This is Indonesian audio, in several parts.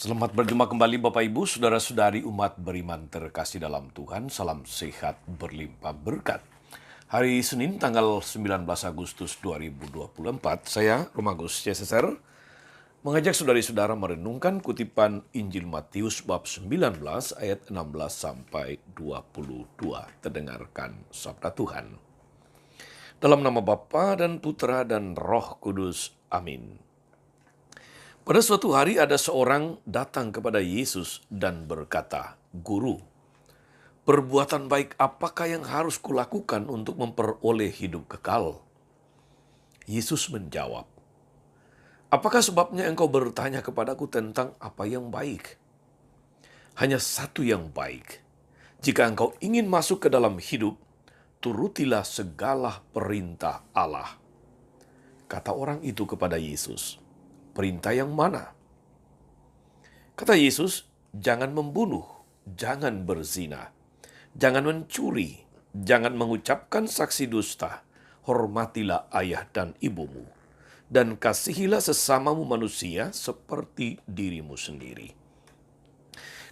Selamat berjumpa kembali Bapak Ibu, Saudara-saudari umat beriman terkasih dalam Tuhan. Salam sehat berlimpah berkat. Hari Senin tanggal 19 Agustus 2024, saya Romagus CSSR mengajak saudari-saudara merenungkan kutipan Injil Matius bab 19 ayat 16 sampai 22. Terdengarkan sabda Tuhan. Dalam nama Bapa dan Putra dan Roh Kudus. Amin. Pada suatu hari ada seorang datang kepada Yesus dan berkata, "Guru, perbuatan baik apakah yang harus kulakukan untuk memperoleh hidup kekal?" Yesus menjawab, "Apakah sebabnya engkau bertanya kepadaku tentang apa yang baik? Hanya satu yang baik. Jika engkau ingin masuk ke dalam hidup, turutilah segala perintah Allah." Kata orang itu kepada Yesus, "Perintah yang mana?" Kata Yesus, "Jangan membunuh, jangan berzina, jangan mencuri, jangan mengucapkan saksi dusta, hormatilah ayah dan ibumu, dan kasihilah sesamamu manusia seperti dirimu sendiri."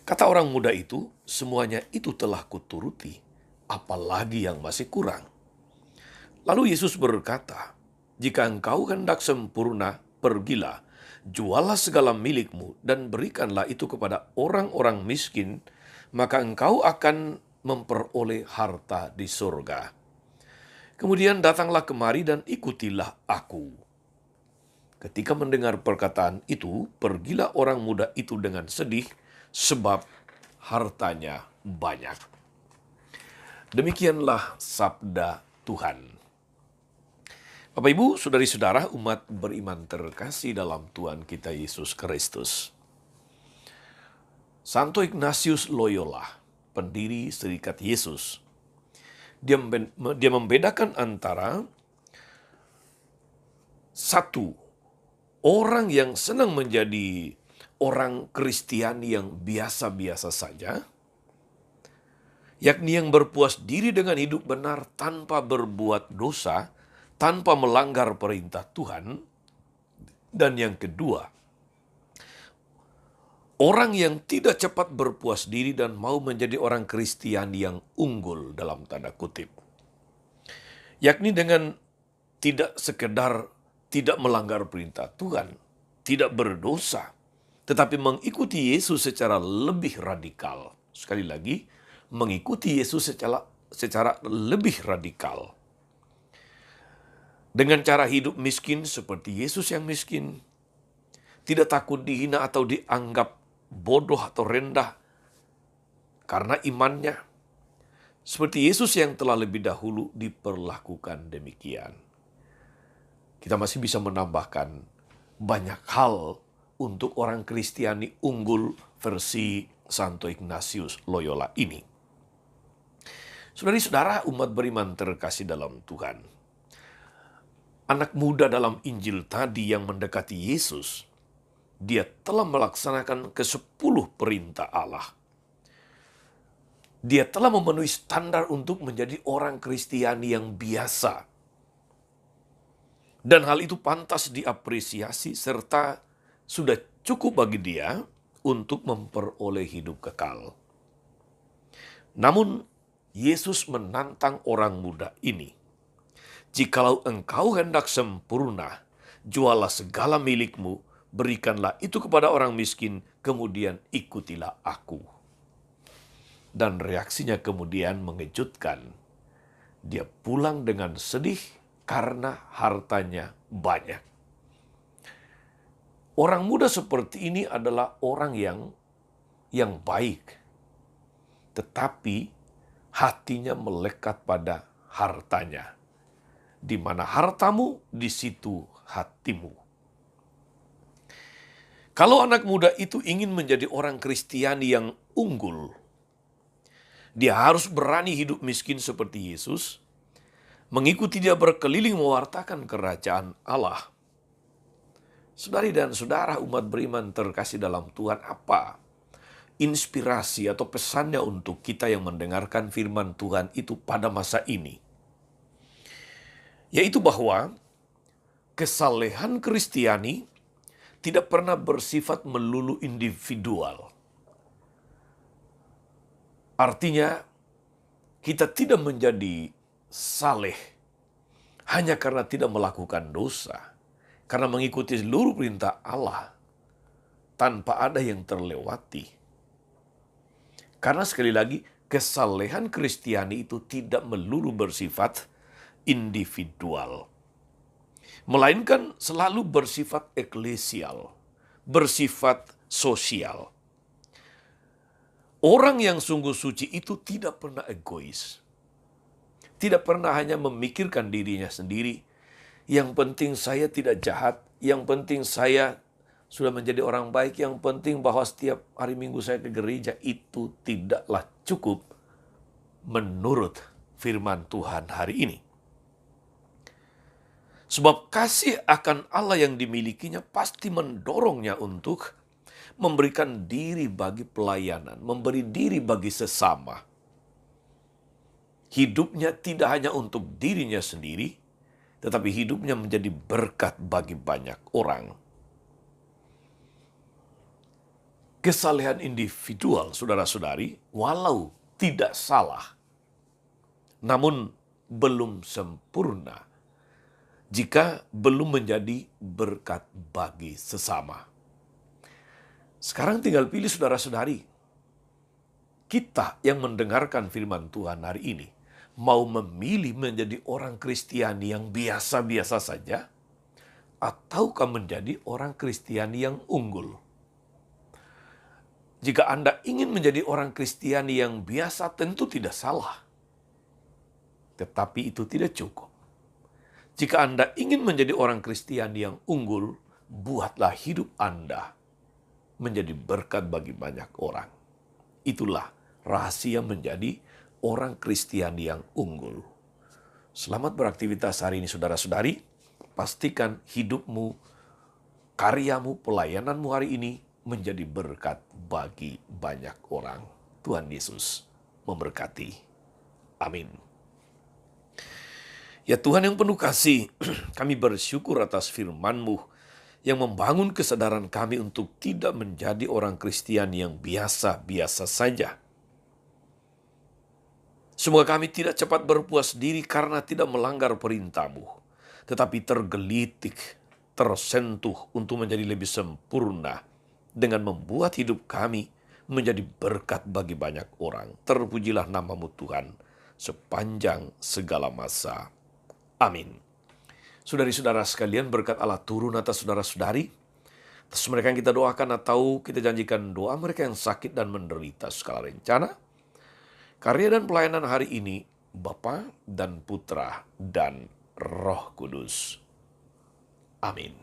Kata orang muda itu, "Semuanya itu telah kuturuti, apalagi yang masih kurang?" Lalu Yesus berkata, "Jika engkau hendak sempurna, pergilah, jualah segala milikmu dan berikanlah itu kepada orang-orang miskin, maka engkau akan memperoleh harta di surga. Kemudian datanglah kemari dan ikutilah aku." Ketika mendengar perkataan itu, pergilah orang muda itu dengan sedih, sebab hartanya banyak. Demikianlah sabda Tuhan. Bapak Ibu, saudari-saudara umat beriman terkasih dalam Tuhan kita Yesus Kristus. Santo Ignatius Loyola, pendiri Serikat Yesus, dia membedakan antara satu, orang yang senang menjadi orang Kristiani yang biasa-biasa saja, yakni yang berpuas diri dengan hidup benar tanpa berbuat dosa, tanpa melanggar perintah Tuhan. Dan yang kedua, orang yang tidak cepat berpuas diri dan mau menjadi orang Kristiani yang unggul dalam tanda kutip. Yakni dengan tidak sekedar tidak melanggar perintah Tuhan, tidak berdosa, tetapi mengikuti Yesus secara lebih radikal. Sekali lagi, mengikuti Yesus secara lebih radikal. Dengan cara hidup miskin seperti Yesus yang miskin, tidak takut dihina atau dianggap bodoh atau rendah karena imannya, seperti Yesus yang telah lebih dahulu diperlakukan demikian. Kita masih bisa menambahkan banyak hal untuk orang Kristiani unggul versi Santo Ignatius Loyola ini. Saudari-saudara umat beriman terkasih dalam Tuhan, anak muda dalam Injil tadi yang mendekati Yesus, dia telah melaksanakan ke-10 perintah Allah. Dia telah memenuhi standar untuk menjadi orang Kristiani yang biasa. Dan hal itu pantas diapresiasi serta sudah cukup bagi dia untuk memperoleh hidup kekal. Namun, Yesus menantang orang muda ini. "Jikalau engkau hendak sempurna, jualah segala milikmu, berikanlah itu kepada orang miskin, kemudian ikutilah aku." Dan reaksinya kemudian mengejutkan. Dia pulang dengan sedih karena hartanya banyak. Orang muda seperti ini adalah orang yang baik, tetapi hatinya melekat pada hartanya. Di mana hartamu, di situ hatimu. Kalau anak muda itu ingin menjadi orang Kristiani yang unggul, dia harus berani hidup miskin seperti Yesus, mengikuti dia berkeliling mewartakan kerajaan Allah. Saudari dan saudara umat beriman terkasih dalam Tuhan, apa inspirasi atau pesannya untuk kita yang mendengarkan firman Tuhan itu pada masa ini? Yaitu bahwa kesalehan Kristiani tidak pernah bersifat melulu individual. Artinya, kita tidak menjadi saleh hanya karena tidak melakukan dosa, karena mengikuti seluruh perintah Allah tanpa ada yang terlewati. Karena sekali lagi, kesalehan Kristiani itu tidak melulu bersifat individual, melainkan selalu bersifat eklesial, bersifat sosial. Orang yang sungguh suci itu tidak pernah egois. Tidak pernah hanya memikirkan dirinya sendiri. Yang penting saya tidak jahat. Yang penting saya sudah menjadi orang baik. Yang penting bahwa setiap hari Minggu saya ke gereja. Itu tidaklah cukup menurut firman Tuhan hari ini. Sebab kasih akan Allah yang dimilikinya pasti mendorongnya untuk memberikan diri bagi pelayanan, memberi diri bagi sesama. Hidupnya tidak hanya untuk dirinya sendiri, tetapi hidupnya menjadi berkat bagi banyak orang. Kesalehan individual, saudara-saudari, walau tidak salah, namun belum sempurna jika belum menjadi berkat bagi sesama. Sekarang tinggal pilih saudara-saudari. Kita yang mendengarkan firman Tuhan hari ini, mau memilih menjadi orang Kristiani yang biasa-biasa saja, ataukah menjadi orang Kristiani yang unggul? Jika Anda ingin menjadi orang Kristiani yang biasa, tentu tidak salah. Tetapi itu tidak cukup. Jika Anda ingin menjadi orang Kristiani yang unggul, buatlah hidup Anda menjadi berkat bagi banyak orang. Itulah rahasia menjadi orang Kristiani yang unggul. Selamat beraktivitas hari ini saudara-saudari. Pastikan hidupmu, karyamu, pelayananmu hari ini menjadi berkat bagi banyak orang. Tuhan Yesus memberkati. Amin. Ya Tuhan yang penuh kasih, kami bersyukur atas firman-Mu yang membangun kesadaran kami untuk tidak menjadi orang Kristen yang biasa-biasa saja. Semoga kami tidak cepat berpuas diri karena tidak melanggar perintah-Mu, tetapi tergelitik, tersentuh untuk menjadi lebih sempurna dengan membuat hidup kami menjadi berkat bagi banyak orang. Terpujilah nama-Mu Tuhan sepanjang segala masa. Amin. Saudari-saudara sekalian, berkat Allah turun atas saudara-saudari, atas mereka yang kita doakan atau kita janjikan doa mereka yang sakit dan menderita segala rencana, karya dan pelayanan hari ini, Bapa dan Putra dan Roh Kudus. Amin.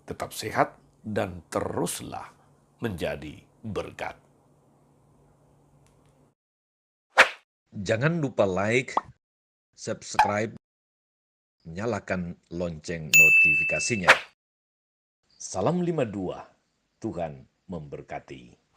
Tetap sehat dan teruslah menjadi berkat. Jangan lupa like, subscribe, nyalakan lonceng notifikasinya. Salam 52, Tuhan memberkati.